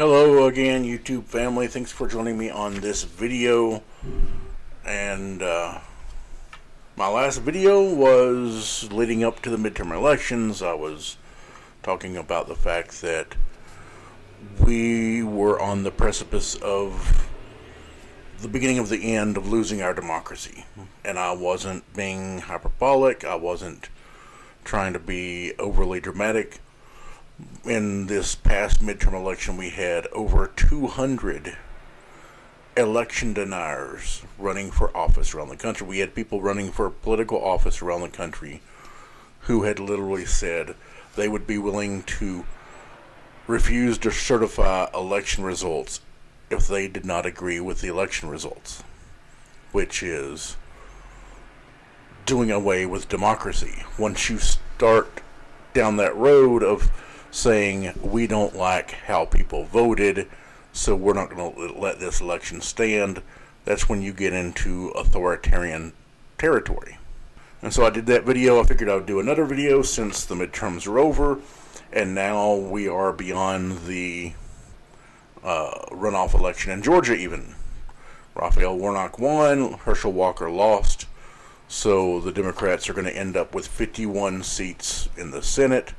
Hello again, YouTube family. Thanks for joining me on this video. And my last video was leading up to the midterm elections. I was talking about the fact that we were on the precipice of the beginning of the end of losing our democracy. And I wasn't being hyperbolic. I wasn't trying to be overly dramatic. In this past midterm election, we had over 200 election deniers running for office around the country. We had people running for political office around the country who had literally said they would be willing to refuse to certify election results if they did not agree with the election results, which is doing away with democracy. Once you start down that road of saying we don't like how people voted, so we're not going to let this election stand, that's when you get into authoritarian territory. And so I did that video. I figured I would do another video since the midterms are over, and now we are beyond the runoff election in Georgia even. Raphael Warnock won, Herschel Walker lost, so the Democrats are going to end up with 51 seats in the Senate,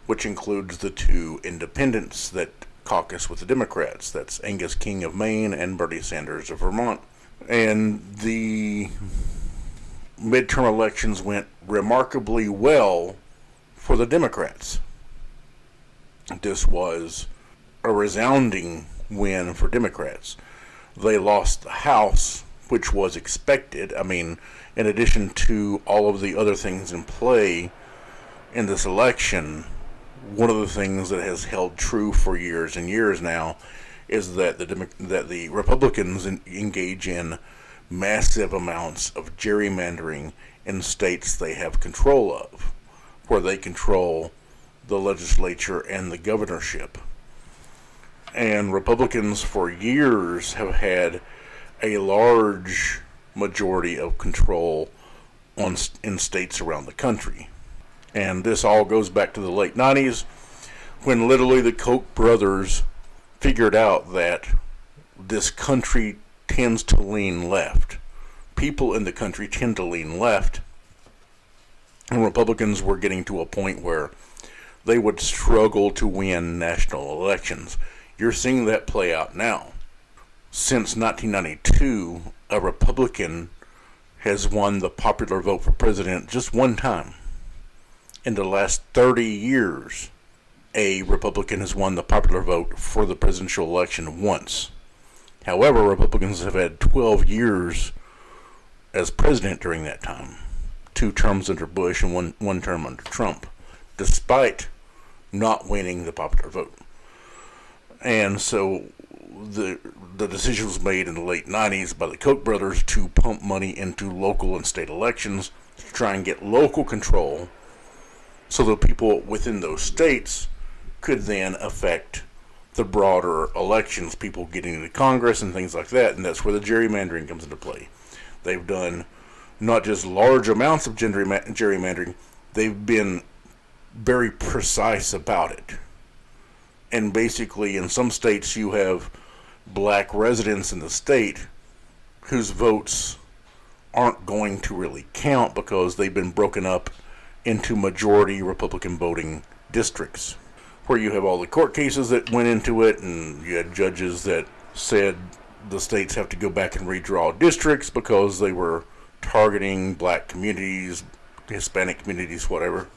which includes the two independents that caucus with the Democrats. That's Angus King of Maine and Bernie Sanders of Vermont. And the midterm elections went remarkably well for the Democrats. This was a resounding win for Democrats. They lost the House, which was expected. I mean, in addition to all of the other things in play in this election, one of the things that has held true for years and years now is that the Republicans engage in massive amounts of gerrymandering in states they have control of, where they control the legislature and the governorship. And Republicans for years have had a large majority of control in states around the country. And this all goes back to the late 90s, when literally the Koch brothers figured out that this country tends to lean left. People in the country tend to lean left. And Republicans were getting to a point where they would struggle to win national elections. You're seeing that play out now. Since 1992, a Republican has won the popular vote for president just one time. In the last 30 years, a Republican has won the popular vote for the presidential election once. However, Republicans have had 12 years as president during that time. 2 terms under Bush and one term under Trump, despite not winning the popular vote. And so the decision was made in the late 90s by the Koch brothers to pump money into local and state elections to try and get local control, so the people within those states could then affect the broader elections, people getting into Congress and things like that. And that's where the gerrymandering comes into play. They've done not just large amounts of gerrymandering, they've been very precise about it. And basically, in some states, you have black residents in the state whose votes aren't going to really count because they've been broken up into majority Republican voting districts, where you have all the court cases that went into it, and you had judges that said the states have to go back and redraw districts because they were targeting black communities, Hispanic communities, whatever.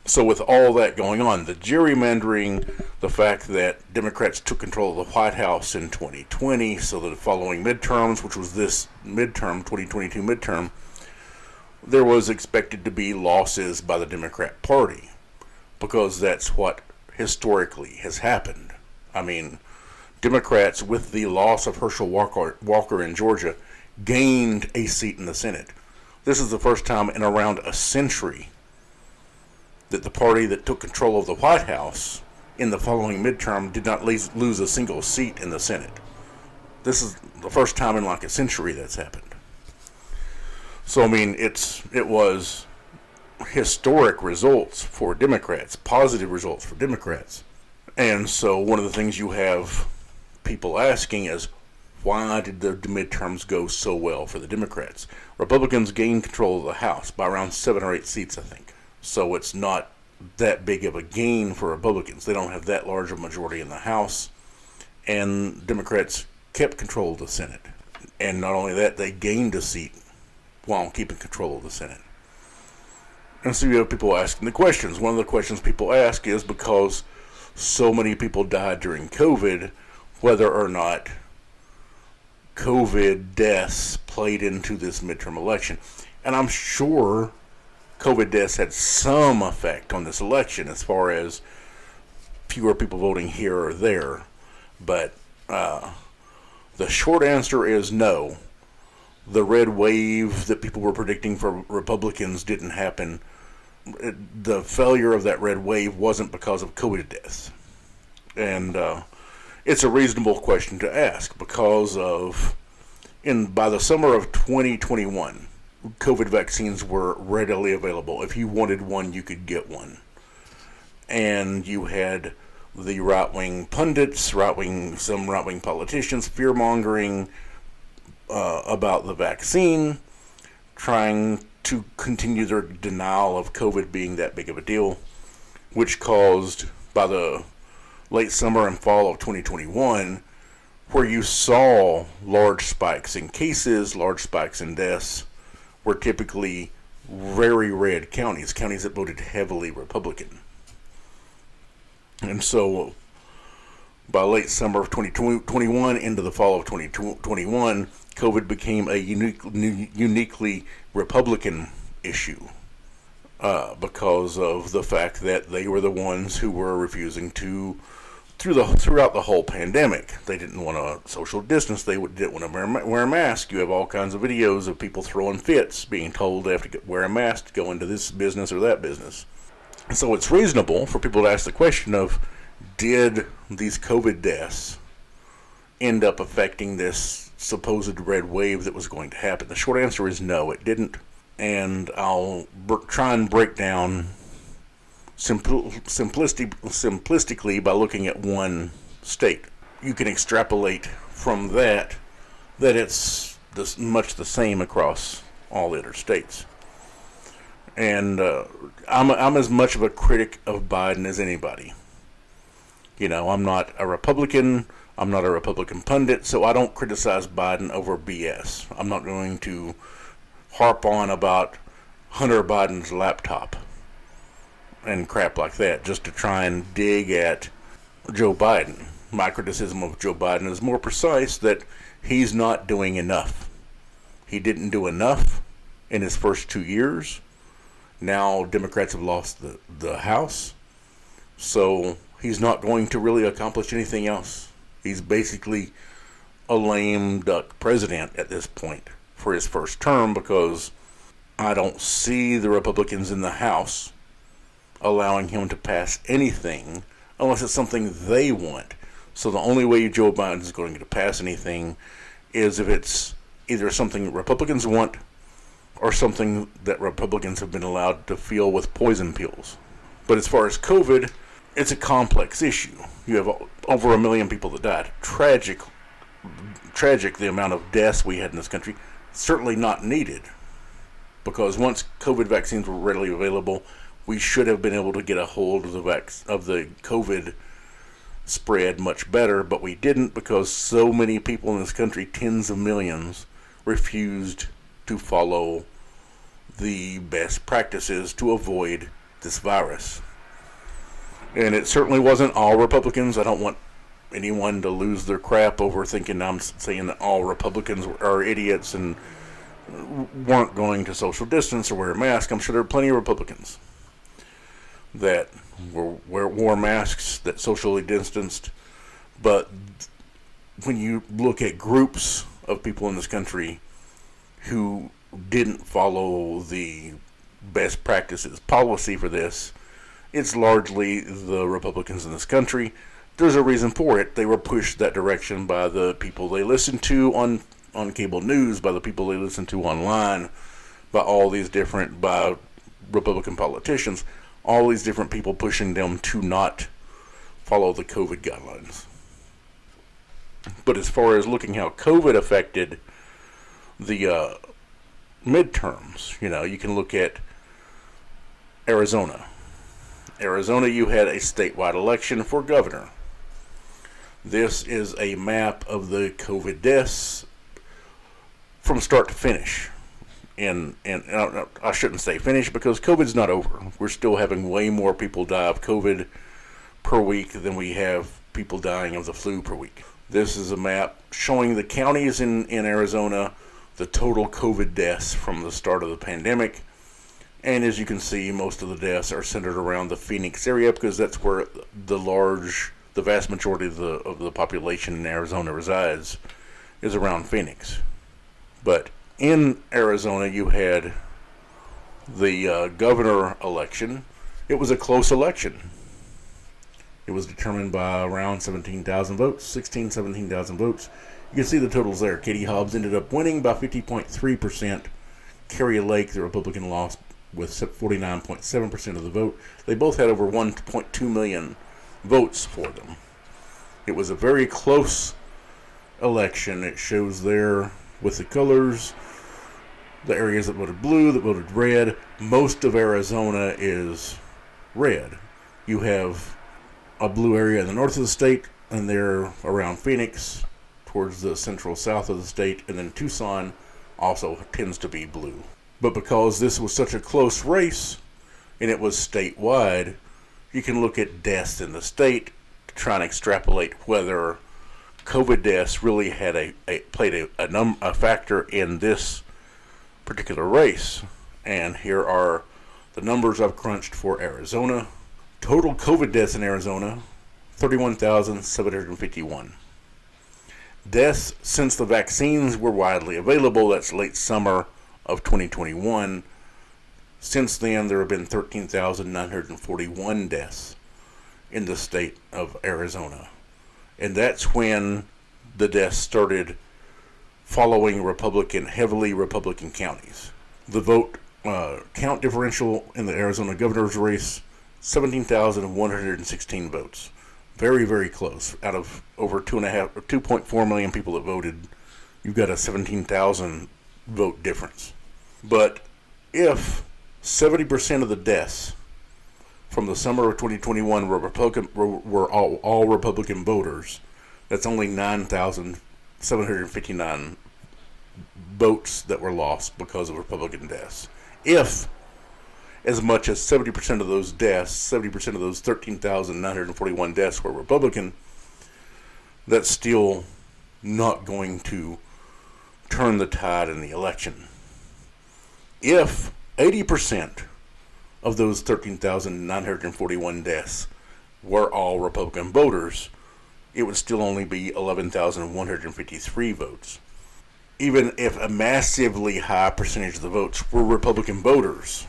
So with all that going on, the gerrymandering, the fact that Democrats took control of the White House in 2020, so that the following midterms, which was this midterm, 2022 midterm, there was expected to be losses by the Democrat Party, because that's what historically has happened. I mean, Democrats, with the loss of Herschel Walker in Georgia, gained a seat in the Senate. This is the first time in around a century that the party that took control of the White House in the following midterm did not lose a single seat in the Senate. This is the first time in like a century that's happened. So, I mean, it was historic results for Democrats, positive results for Democrats. And so one of the things you have people asking is, why did the midterms go so well for the Democrats? Republicans gained control of the House by around 7 or 8 seats, I think. So it's not that big of a gain for Republicans. They don't have that large a majority in the House. And Democrats kept control of the Senate. And not only that, they gained a seat while keeping control of the Senate. And so you have people asking the questions. One of the questions people ask is, because so many people died during COVID, whether or not COVID deaths played into this midterm election. And I'm sure COVID deaths had some effect on this election as far as fewer people voting here or there. But the short answer is no. The red wave that people were predicting for Republicans didn't happen. The failure of that red wave wasn't because of COVID deaths. And it's a reasonable question to ask because by the summer of 2021, COVID vaccines were readily available. If you wanted one, you could get one. And you had the right-wing pundits, some right-wing politicians fear-mongering about the vaccine, trying to continue their denial of COVID being that big of a deal, which caused, by the late summer and fall of 2021, where you saw large spikes in cases, large spikes in deaths, were typically very red counties that voted heavily Republican. And so, by late summer of 2021 into the fall of 2021, COVID became a uniquely Republican issue because of the fact that they were the ones who were refusing to, throughout the whole pandemic. They didn't want to social distance. They didn't want to wear a mask. You have all kinds of videos of people throwing fits, being told they have to wear a mask to go into this business or that business. So it's reasonable for people to ask the question of, did these COVID deaths end up affecting this supposed red wave that was going to happen? The short answer is no, it didn't. And I'll try and break down simplistically by looking at one state. You can extrapolate from that it's much the same across all the other states. And I'm as much of a critic of Biden as anybody. You know, I'm not a Republican. I'm not a Republican pundit, so I don't criticize Biden over BS. I'm not going to harp on about Hunter Biden's laptop and crap like that just to try and dig at Joe Biden. My criticism of Joe Biden is more precise, that he's not doing enough. He didn't do enough in his first 2 years. Now Democrats have lost the House, so he's not going to really accomplish anything else. He's basically a lame duck president at this point for his first term, because I don't see the Republicans in the House allowing him to pass anything unless it's something they want. So the only way Joe Biden is going to pass anything is if it's either something Republicans want or something that Republicans have been allowed to feel with poison pills. But as far as COVID, it's a complex issue. You have over 1 million people that died. Tragic the amount of deaths we had in this country. Certainly not needed, because once COVID vaccines were readily available, we should have been able to get a hold of the COVID spread much better, but we didn't, because so many people in this country, tens of millions, refused to follow the best practices to avoid this virus. And it certainly wasn't all Republicans. I don't want anyone to lose their crap over thinking I'm saying that all Republicans are idiots and weren't going to social distance or wear a mask. I'm sure there are plenty of Republicans that wore masks, that socially distanced. But when you look at groups of people in this country who didn't follow the best practices policy for this, it's largely the Republicans in this country. There's a reason for it. They were pushed that direction by the people they listen to on cable news, by the people they listen to online, by Republican politicians, all these different people pushing them to not follow the COVID guidelines. But as far as looking how COVID affected the midterms, you can look at Arizona. Arizona, you had a statewide election for governor. This is a map of the COVID deaths from start to finish. And I shouldn't say finish because COVID's not over. We're still having way more people die of COVID per week than we have people dying of the flu per week. This is a map showing the counties in Arizona, the total COVID deaths from the start of the pandemic. And as you can see, most of the deaths are centered around the Phoenix area because that's where the vast majority of the population in Arizona resides, is around Phoenix. But in Arizona, you had the governor election. It was a close election. It was determined by around 17,000 votes, 17,000 votes. You can see the totals there. Katie Hobbs ended up winning by 50.3%. Carrie Lake, the Republican, lost with 49.7% of the vote. They both had over 1.2 million votes for them. It was a very close election. It shows there with the colors, the areas that voted blue, that voted red. Most of Arizona is red. You have a blue area in the north of the state, and they're around Phoenix, towards the central south of the state, and then Tucson also tends to be blue. But because this was such a close race, and it was statewide, you can look at deaths in the state to try and extrapolate whether COVID deaths really had played a factor in this particular race. And here are the numbers I've crunched for Arizona. Total COVID deaths in Arizona, 31,751. Deaths since the vaccines were widely available, that's late summer of 2021. Since then, there have been 13,941 deaths in the state of Arizona. And that's when the deaths started following heavily Republican counties. The vote count differential in the Arizona governor's race, 17,116 votes. Very, very close. Out of over 2.4 million people that voted, you've got a 17,000 vote difference. But if 70% of the deaths from the summer of 2021 were all Republican voters, that's only 9,759 votes that were lost because of Republican deaths. If as much as 70% of those deaths, 70% of those 13,941 deaths were Republican, that's still not going to turn the tide in the election. If 80% of those 13,941 deaths were all Republican voters, it would still only be 11,153 votes. Even if a massively high percentage of the votes were Republican voters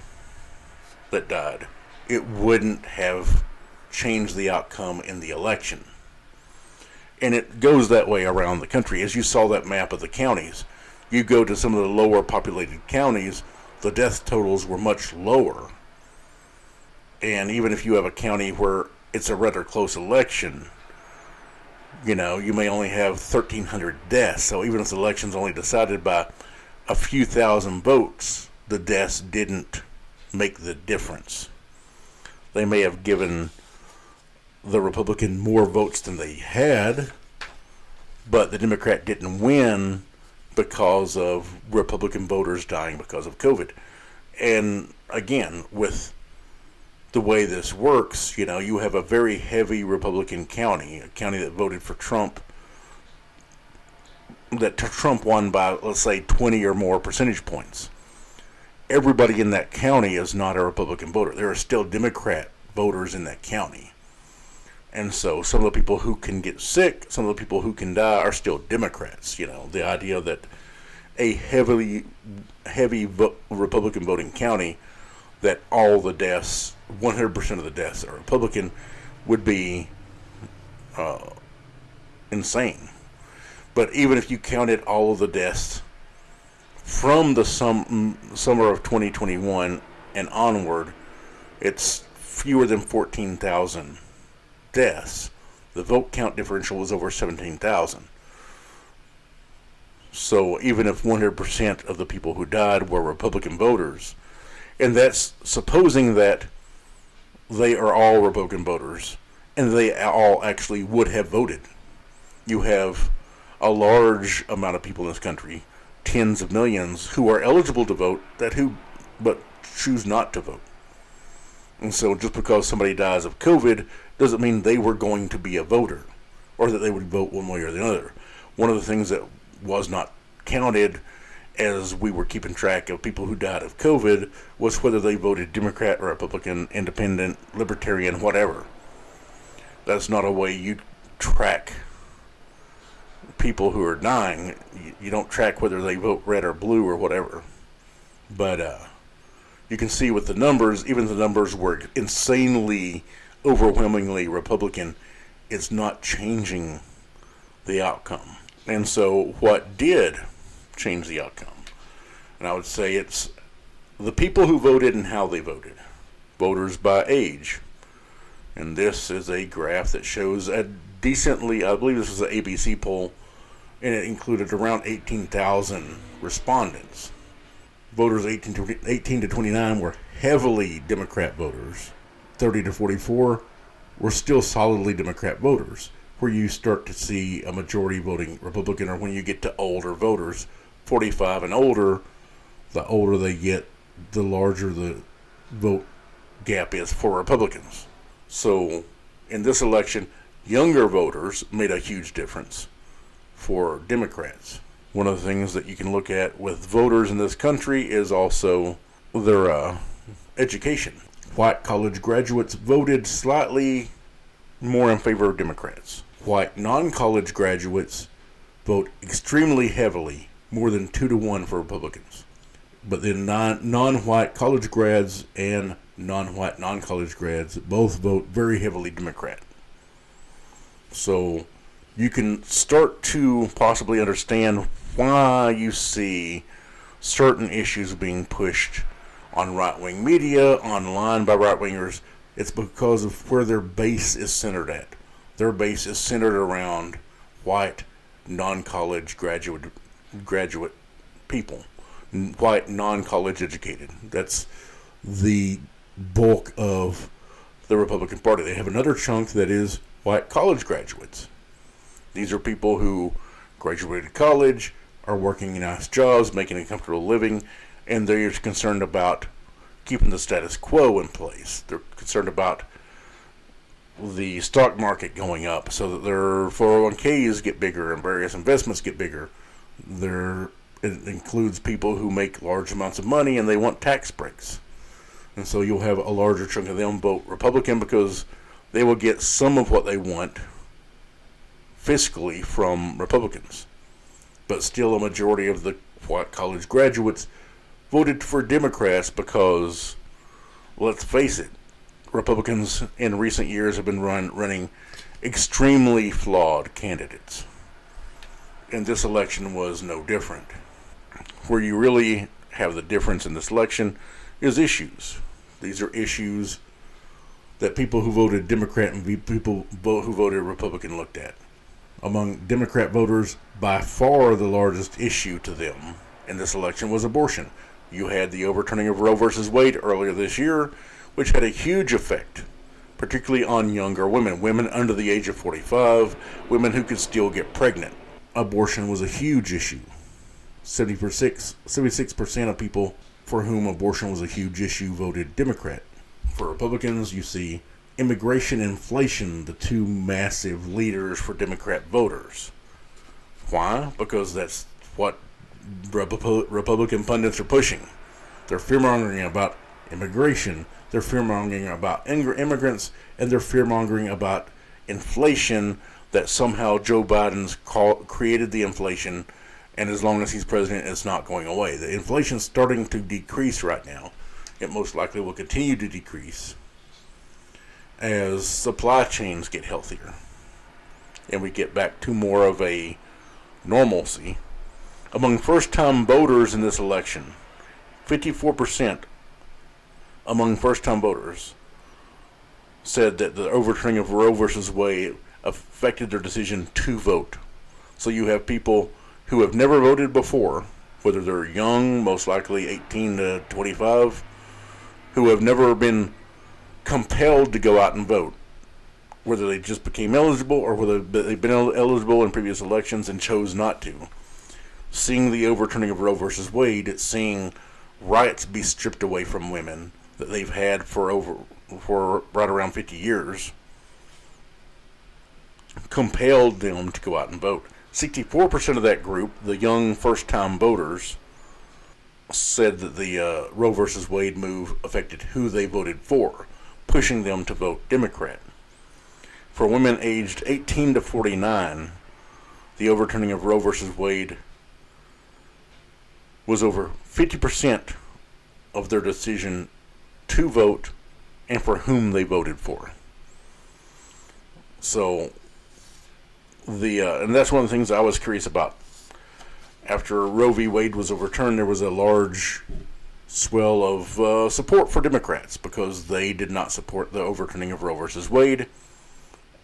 that died, it wouldn't have changed the outcome in the election. And it goes that way around the country. As you saw that map of the counties, you go to some of the lower populated counties, the death totals were much lower. And even if you have a county where it's a rather close election, you may only have 1,300 deaths. So even if the election's only decided by a few thousand votes, the deaths didn't make the difference. They may have given the Republican more votes than they had, but the Democrat didn't win because of Republican voters dying because of COVID. And again, with the way this works, you have a very heavy Republican county, a county that voted for Trump, that Trump won by, let's say, 20 or more percentage points. Everybody in that county is not a Republican voter. There are still Democrat voters in that county. And so some of the people who can get sick, some of the people who can die are still Democrats. The idea that a heavy Republican voting county, that all the deaths, 100% of the deaths are Republican, would be insane. But even if you counted all of the deaths from the summer of 2021 and onward, it's fewer than 14,000 deaths, the vote count differential was over 17,000. So even if 100% of the people who died were Republican voters, and that's supposing that they are all Republican voters, and they all actually would have voted. You have a large amount of people in this country, tens of millions, who are eligible to vote, but choose not to vote. And so just because somebody dies of COVID doesn't mean they were going to be a voter, or that they would vote one way or the other. One of the things that was not counted as we were keeping track of people who died of COVID was whether they voted Democrat or Republican, Independent, Libertarian, whatever. That's not a way you track people who are dying. You don't track whether they vote red or blue or whatever. But you can see with the numbers, even the numbers were insanely, overwhelmingly Republican, it's not changing the outcome. And so what did change the outcome? And I would say it's the people who voted and how they voted. Voters by age. And this is a graph that shows a decently, I believe this was an ABC poll, and it included around 18,000 respondents. Voters 18 to 29 were heavily Democrat voters. 30 to 44 were still solidly Democrat voters. Where you start to see a majority voting Republican, or when you get to older voters, 45 and older, the older they get, the larger the vote gap is for Republicans. So in this election, younger voters made a huge difference for Democrats. One of the things that you can look at with voters in this country is also their education. White college graduates voted slightly more in favor of Democrats. White non-college graduates vote extremely heavily, more than 2 to 1 for Republicans. But then non-white college grads and non-white non-college grads both vote very heavily Democrat. So you can start to possibly understand why you see certain issues being pushed on right-wing media, online by right-wingers. It's because of where their base is centered at. Their base is centered around white, non-college graduate people, white, non-college educated. That's the bulk of the Republican Party. They have another chunk that is white college graduates. These are people who graduated college, are working in nice jobs, making a comfortable living, and they're concerned about keeping the status quo in place. They're concerned about the stock market going up so that their 401ks get bigger and various investments get bigger. It includes people who make large amounts of money and they want tax breaks. And so you'll have a larger chunk of them vote Republican because they will get some of what they want fiscally from Republicans. But still a majority of the white college graduates voted for Democrats because, let's face it, Republicans in recent years have been running extremely flawed candidates. And this election was no different. Where you really have the difference in this election is issues. These are issues that people who voted Democrat and people who voted Republican looked at. Among Democrat voters, by far the largest issue to them in this election was abortion. You had the overturning of Roe versus Wade earlier this year, which had a huge effect, particularly on younger women under the age of 45, women who could still get pregnant. Abortion was a huge issue. 76% of people for whom abortion was a huge issue voted Democrat. For Republicans, you see immigration and inflation, the two massive leaders for Democrat voters. Why? Because that's what Republican pundits are pushing. They're fear-mongering about immigration, they're fear-mongering about immigrants, and they're fear-mongering about inflation, that somehow Joe Biden's created the inflation, and as long as he's president, it's not going away. The inflation's starting to decrease right now. It most likely will continue to decrease as supply chains get healthier and we get back to more of a normalcy. Among first-time voters in this election, 54% among first-time voters said that the overturning of Roe versus Wade affected their decision to vote. So you have people who have never voted before, whether they're young, most likely 18 to 25, who have never been compelled to go out and vote, whether they just became eligible or whether they've been eligible in previous elections and chose not to. Seeing the overturning of Roe versus Wade, it's seeing rights be stripped away from women that they've had for right around 50 years, compelled them to go out and vote. 64% of that group, the young first-time voters, said that the Roe versus Wade move affected who they voted for, pushing them to vote Democrat. For women aged 18 to 49, the overturning of Roe versus Wade was over 50% of their decision to vote and for whom they voted for. So, and that's one of the things I was curious about. After Roe v. Wade was overturned, there was a large swell of support for Democrats because they did not support the overturning of Roe versus Wade.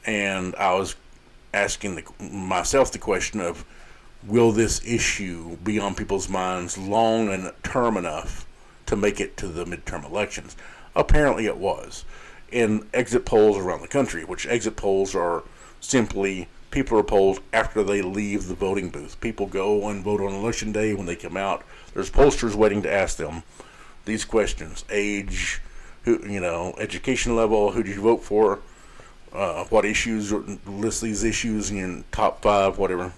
And I was asking myself the question of, will this issue be on people's minds long and term enough to make it to the midterm elections? Apparently it was. In exit polls around the country, which exit polls are simply people are polled after they leave the voting booth. People go and vote on election day. When they come out, there's pollsters waiting to ask them these questions: age, education level, who did you vote for, what issues, list these issues in your top 5, whatever.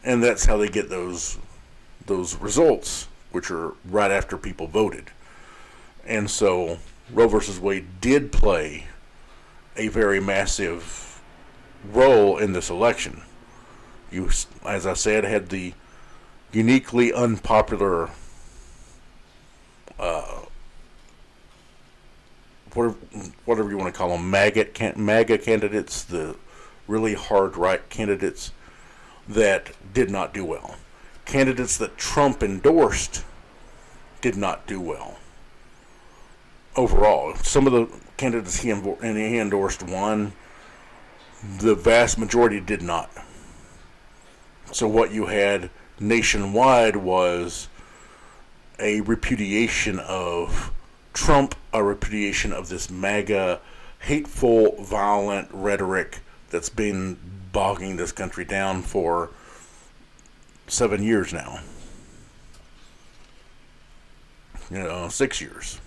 And that's how they get those results, which are right after people voted. And so Roe versus Wade did play a very massive role in this election. You, as I said, had the uniquely unpopular whatever you want to call them, MAGA candidates, the really hard right candidates that did not do well. Candidates that Trump endorsed did not do well. Overall, some of the candidates he endorsed won. The vast majority did not. So what you had nationwide was a repudiation of Trump, a repudiation of this MAGA, hateful, violent rhetoric that's been bogging this country down for 7 years now. 6 years.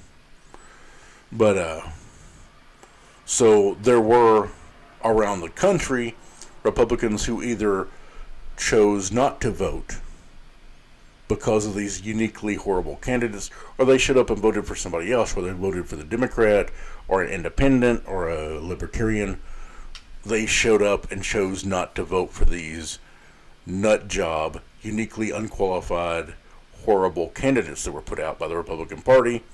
But, so there were around the country Republicans who either chose not to vote because of these uniquely horrible candidates, or they showed up and voted for somebody else, whether they voted for the Democrat or an independent or a libertarian. They showed up and chose not to vote for these nut job, uniquely unqualified, horrible candidates that were put out by the Republican Party.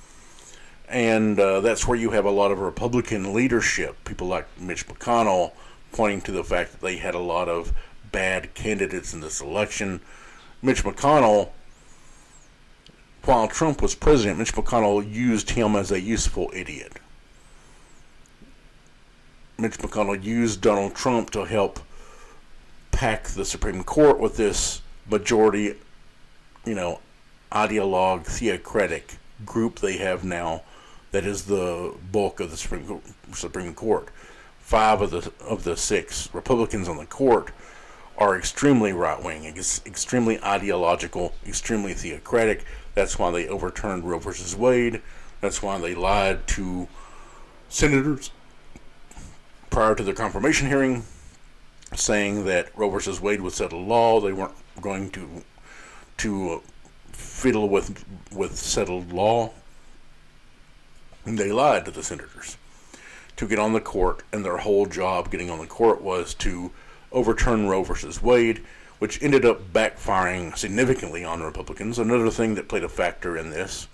And that's where you have a lot of Republican leadership, people like Mitch McConnell, pointing to the fact that they had a lot of bad candidates in this election. Mitch McConnell, while Trump was president, Mitch McConnell used him as a useful idiot. Mitch McConnell used Donald Trump to help pack the Supreme Court with this majority, ideologue, theocratic group they have now that is the bulk of the Supreme Court. 5 of the 6 Republicans on the court are extremely right-wing, extremely ideological, extremely theocratic. That's why they overturned Roe versus Wade. That's why they lied to senators prior to the confirmation hearing, saying that Roe versus Wade would settle law. They weren't going to fiddle with settled law. And they lied to the senators to get on the court, and their whole job getting on the court was to overturn Roe versus Wade, which ended up backfiring significantly on Republicans. Another thing that played a factor in this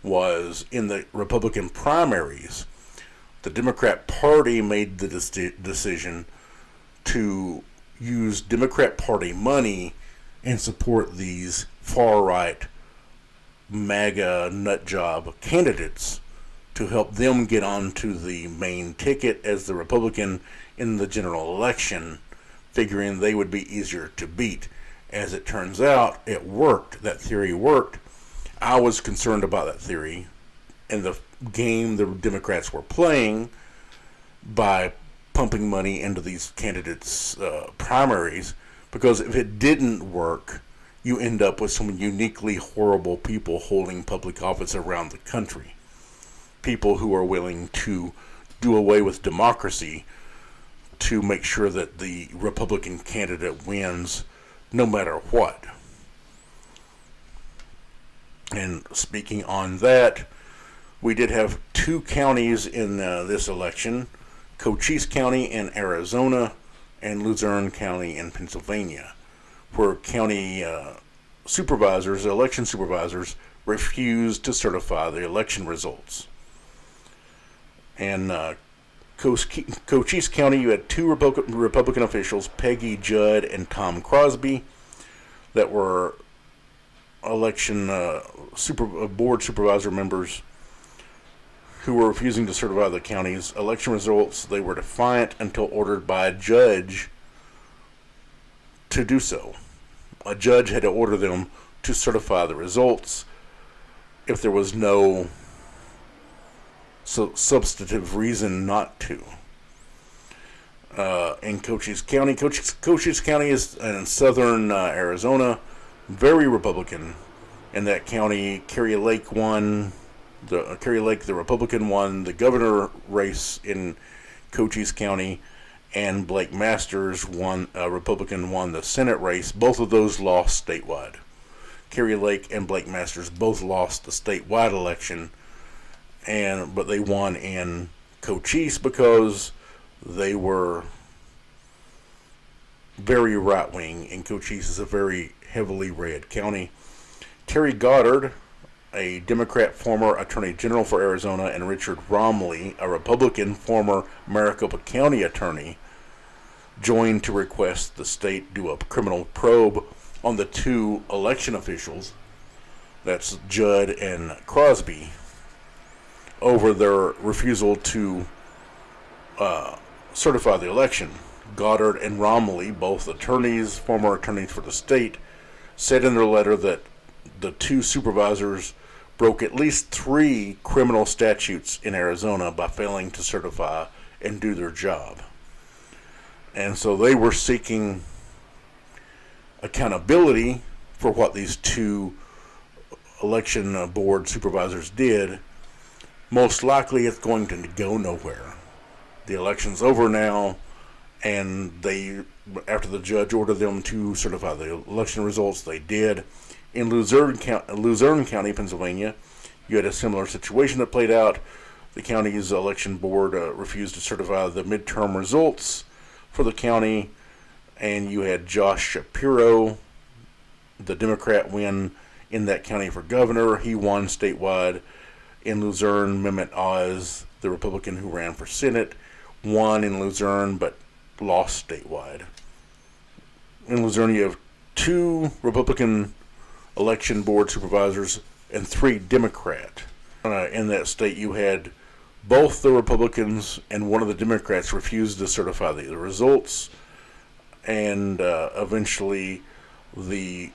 was in the Republican primaries, the Democrat Party made the decision to use Democrat Party money and support these far-right MAGA nutjob candidates to help them get onto the main ticket as the Republican in the general election, figuring they would be easier to beat. As it turns out, it worked. That theory worked. I was concerned about that theory and the game the Democrats were playing by pumping money into these candidates' primaries, because if it didn't work, you end up with some uniquely horrible people holding public office around the country. People who are willing to do away with democracy to make sure that the Republican candidate wins no matter what. And speaking on that, we did have two counties in this election, Cochise County in Arizona and Luzerne County in Pennsylvania, where county election supervisors, refused to certify the election results. And Cochise County, you had two Republican officials, Peggy Judd and Tom Crosby, that were election board supervisor members who were refusing to certify the county's election results. They were defiant until ordered by a judge to do so. A judge had to order them to certify the results if there was no substantive reason not to. In Cochise County, Cochise County is in southern Arizona, very Republican. In that county, Carrie Lake, the Republican, won the governor race in Cochise County, and Blake Masters, Republican, won the Senate race. Both of those lost statewide. Carrie Lake and Blake Masters both lost the statewide election, but they won in Cochise because they were very right-wing, and Cochise is a very heavily red county. Terry Goddard, a Democrat former Attorney General for Arizona, and Richard Romley, a Republican former Maricopa County attorney, joined to request the state do a criminal probe on the two election officials, that's Judd and Crosby, over their refusal to certify the election. Goddard and Romley, both former attorneys for the state, said in their letter that the two supervisors broke at least 3 criminal statutes in Arizona by failing to certify and do their job. And so they were seeking accountability for what these two election board supervisors did. Most likely it's going to go nowhere. The election's over now, and after the judge ordered them to certify the election results, they did. In Luzerne County, Pennsylvania, you had a similar situation that played out. The county's election board refused to certify the midterm results for the county, and you had Josh Shapiro, the Democrat, win in that county for governor. He won statewide. In Luzerne, Mehmet Oz, the Republican who ran for Senate, won in Luzerne but lost statewide. In Luzerne, you have 2 Republican election board supervisors and 3 Democrat. In that state, you had both the Republicans and one of the Democrats refused to certify the results, and eventually the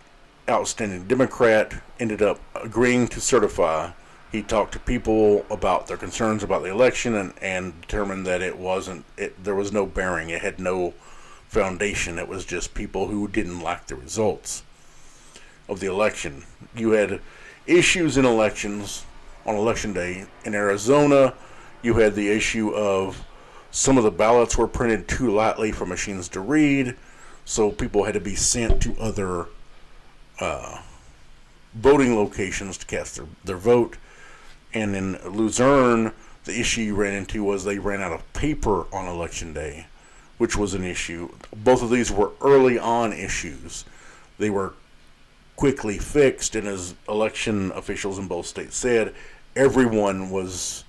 outstanding Democrat ended up agreeing to certify. He talked to people about their concerns about the election and determined that there was no bearing. It had no foundation. It was just people who didn't like the results of the election. You had issues in elections on election day. In Arizona, you had the issue of some of the ballots were printed too lightly for machines to read, so people had to be sent to other voting locations to cast their vote. And in Luzerne, the issue you ran into was they ran out of paper on election day, which was an issue. Both of these were early on issues. They were quickly fixed, and as election officials in both states said, everyone was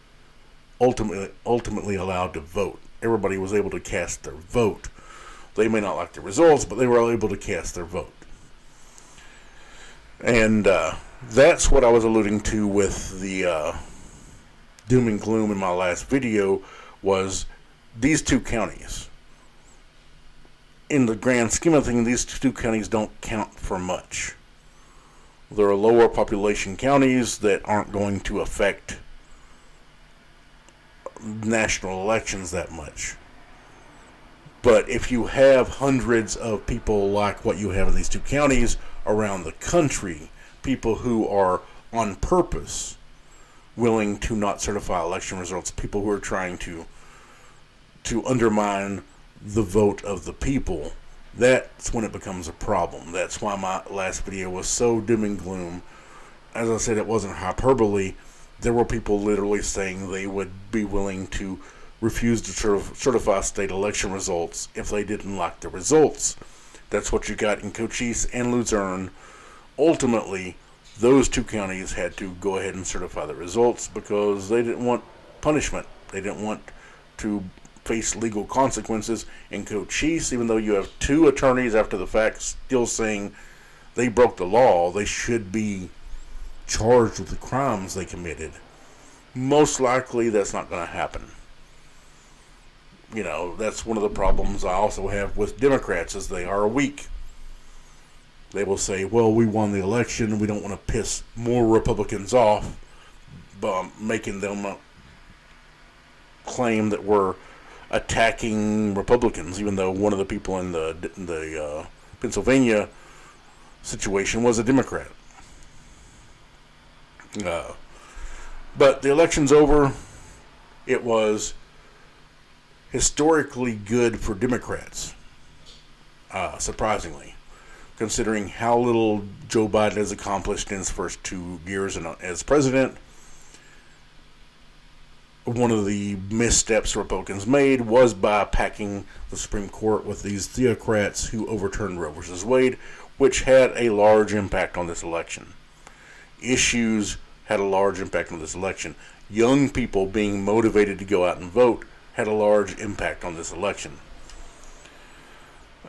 ultimately allowed to vote. Everybody was able to cast their vote. They may not like the results, but they were able to cast their vote. And that's what I was alluding to with the doom and gloom in my last video was these two counties. In the grand scheme of things, these two counties don't count for much. There are lower population counties that aren't going to affect national elections that much. But if you have hundreds of people like what you have in these two counties around the country, people who are on purpose willing to not certify election results, people who are trying to undermine the vote of the people, that's when it becomes a problem. That's why my last video was so doom and gloom. As I said, it wasn't hyperbole. There were people literally saying they would be willing to refuse to certify state election results if they didn't like the results. That's what you got in Cochise and Luzerne. Ultimately, those two counties had to go ahead and certify the results because they didn't want punishment. They didn't want to face legal consequences. In Cochise, even though you have two attorneys after the fact still saying they broke the law, they should be charged with the crimes they committed. Most likely that's not going to happen. You know, that's one of the problems I also have with Democrats, is they are weak. They will say, well, we won the election, we don't want to piss more Republicans off by making them claim that we're attacking Republicans, even though one of the people in the Pennsylvania situation was a Democrat. But the election's over. It was historically good for Democrats, surprisingly, considering how little Joe Biden has accomplished in his first 2 years as president. One of the missteps Republicans made was by packing the Supreme Court with these theocrats who overturned Roe v. Wade, which had a large impact on this election. Issues had a large impact on this election. Young people being motivated to go out and vote had a large impact on this election.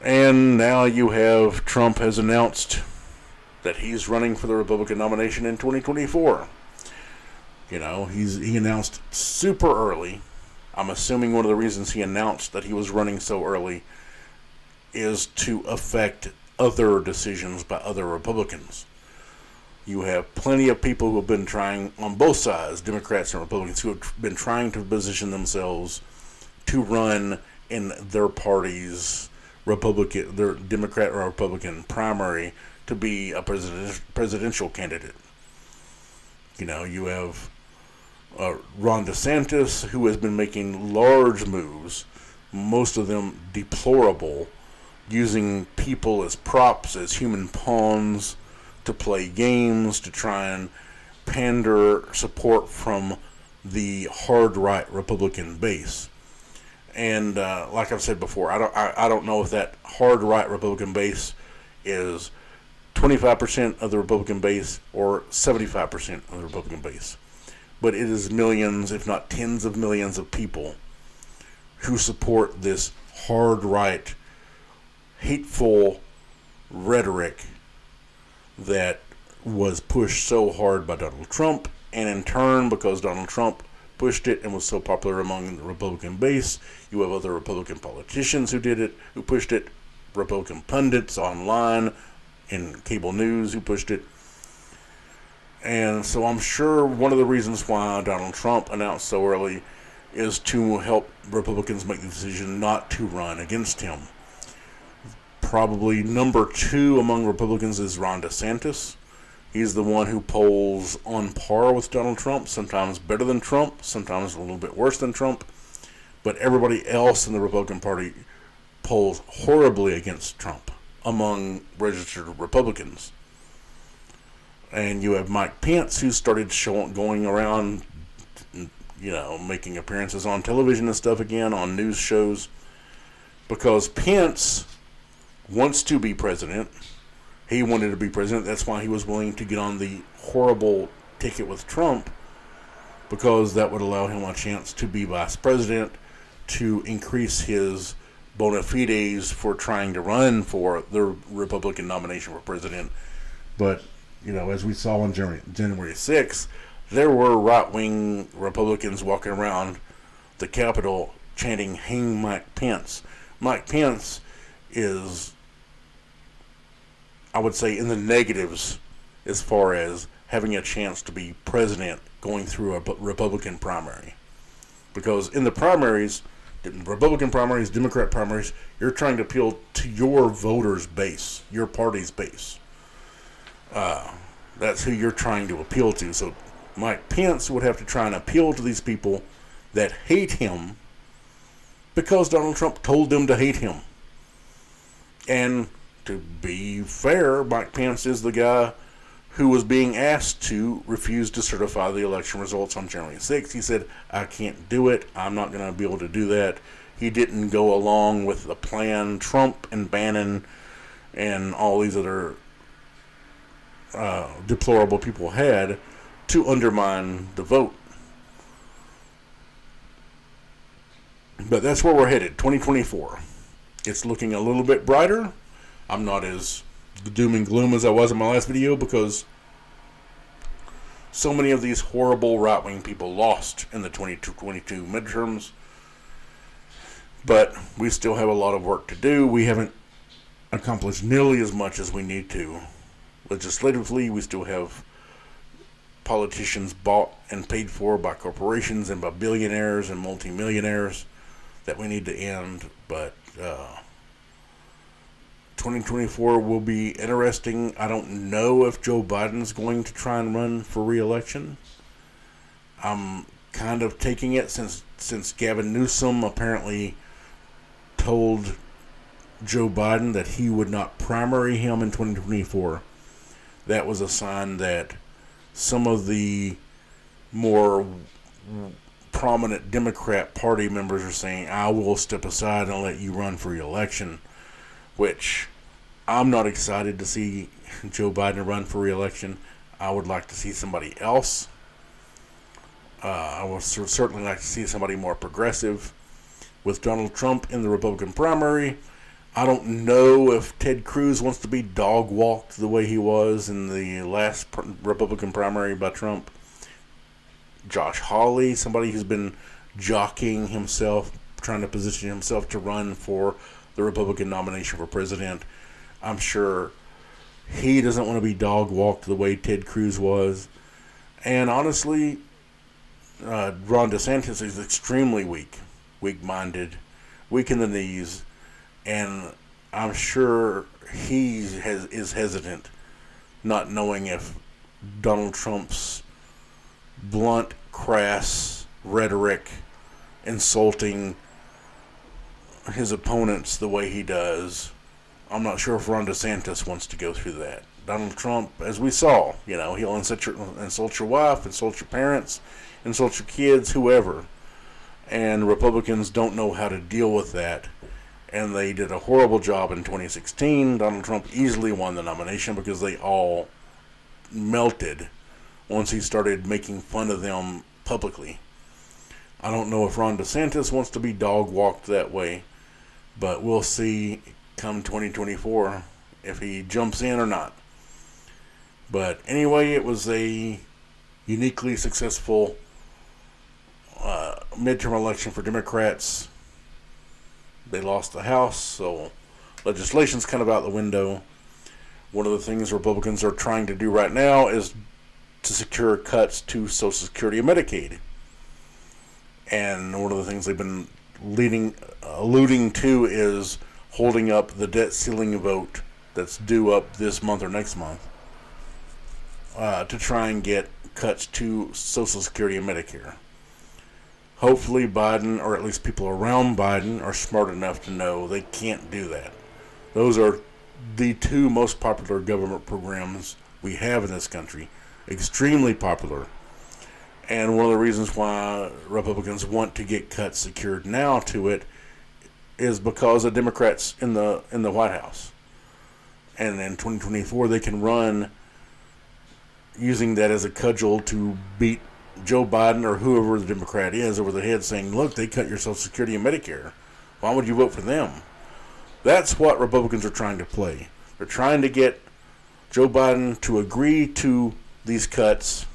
And now you have Trump has announced that he's running for the Republican nomination in 2024. You know, he announced super early. I'm assuming one of the reasons he announced that he was running so early is to affect other decisions by other Republicans. You have plenty of people who have been trying, on both sides, Democrats and Republicans, who have been trying to position themselves to run in their party's their Democrat or Republican primary to be a presidential candidate. You know, you have Ron DeSantis, who has been making large moves, most of them deplorable, using people as props, as human pawns, to play games, to try and pander support from the hard right Republican base. And like I've said before, I don't know if that hard right Republican base is 25% of the Republican base or 75% of the Republican base. But it is millions, if not tens of millions of people who support this hard right, hateful rhetoric that was pushed so hard by Donald Trump, and in turn, because Donald Trump pushed it and was so popular among the Republican base, you have other Republican politicians who did it, who pushed it, Republican pundits online in cable news who pushed it. And so I'm sure one of the reasons why Donald Trump announced so early is to help Republicans make the decision not to run against him. Probably number 2 among Republicans is Ron DeSantis. He's the one who polls on par with Donald Trump, sometimes better than Trump, sometimes a little bit worse than Trump. But everybody else in the Republican Party polls horribly against Trump among registered Republicans. And you have Mike Pence, who started going around, you know, making appearances on television and stuff again, on news shows, because Pence wants to be president. He wanted to be president. That's why he was willing to get on the horrible ticket with Trump, because that would allow him a chance to be vice president, to increase his bona fides for trying to run for the Republican nomination for president. But, you know, as we saw on January 6th, there were right-wing Republicans walking around the Capitol chanting, "Hang Mike Pence." Mike Pence is, I would say, in the negatives as far as having a chance to be president going through a Republican primary. Because in the primaries, Republican primaries, Democrat primaries, you're trying to appeal to your voters' base, your party's base. That's who you're trying to appeal to. So Mike Pence would have to try and appeal to these people that hate him because Donald Trump told them to hate him. And to be fair, Mike Pence is the guy who was being asked to refuse to certify the election results on January 6th. He said, "I can't do it. I'm not going to be able to do that." He didn't go along with the plan Trump and Bannon and all these other deplorable people had to undermine the vote. But that's where we're headed, 2024. It's looking a little bit brighter. I'm not as doom and gloom as I was in my last video because so many of these horrible right-wing people lost in the 2022 midterms. But we still have a lot of work to do. We haven't accomplished nearly as much as we need to. Legislatively, we still have politicians bought and paid for by corporations and by billionaires and multimillionaires that we need to end. But 2024 will be interesting. I don't know if Joe Biden's going to try and run for re-election. I'm kind of taking it since Gavin Newsom apparently told Joe Biden that he would not primary him in 2024. That was a sign that some of the more prominent Democrat Party members are saying, "I will step aside and let you run for re-election," which I'm not excited to see Joe Biden run for re-election. I would like to see somebody else. I would certainly like to see somebody more progressive. With Donald Trump in the Republican primary, I don't know if Ted Cruz wants to be dog-walked the way he was in the last Republican primary by Trump. Josh Hawley, somebody who's been jockeying himself, trying to position himself to run for the Republican nomination for president. I'm sure he doesn't want to be dog-walked the way Ted Cruz was. And honestly, Ron DeSantis is extremely weak-minded, weak in the knees, and I'm sure he is hesitant, not knowing if Donald Trump's blunt, crass rhetoric, insulting his opponents the way he does. I'm not sure if Ron DeSantis wants to go through that. Donald Trump, as we saw, he'll insult your wife, insult your parents, insult your kids, whoever. And Republicans don't know how to deal with that. And they did a horrible job in 2016. Donald Trump easily won the nomination because they all melted once he started making fun of them publicly. I don't know if Ron DeSantis wants to be dog-walked that way, but we'll see come 2024 if he jumps in or not. But anyway, it was a uniquely successful midterm election for Democrats. They lost the House, so legislation's kind of out the window. One of the things Republicans are trying to do right now is to secure cuts to Social Security and Medicaid. And one of the things they've been alluding to is holding up the debt ceiling vote that's due up this month or next month to try and get cuts to Social Security and Medicare. Hopefully Biden, or at least people around Biden, are smart enough to know they can't do that. Those are the two most popular government programs we have in this country. Extremely popular. And one of the reasons why Republicans want to get cuts secured now to it is because of Democrats in the White House. And in 2024 they can run using that as a cudgel to beat Joe Biden or whoever the Democrat is over the head, saying, "Look, they cut your Social Security and Medicare. Why would you vote for them?" That's what Republicans are trying to play. They're trying to get Joe Biden to agree to these cuts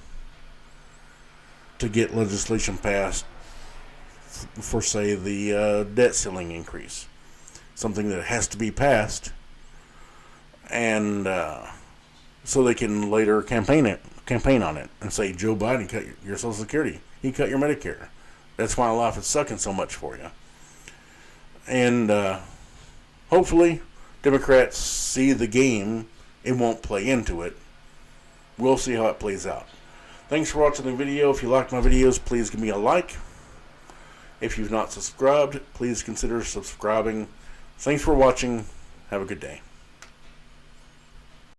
to get legislation passed for say, the debt ceiling increase. Something that has to be passed, and so they can later campaign on it, and say, Joe Biden cut your Social Security. He cut your Medicare. That's why life is sucking so much for you. And hopefully, Democrats see the game and won't play into it. We'll see how it plays out. Thanks for watching the video. If you like my videos, please give me a like. If you've not subscribed, please consider subscribing. Thanks for watching. Have a good day.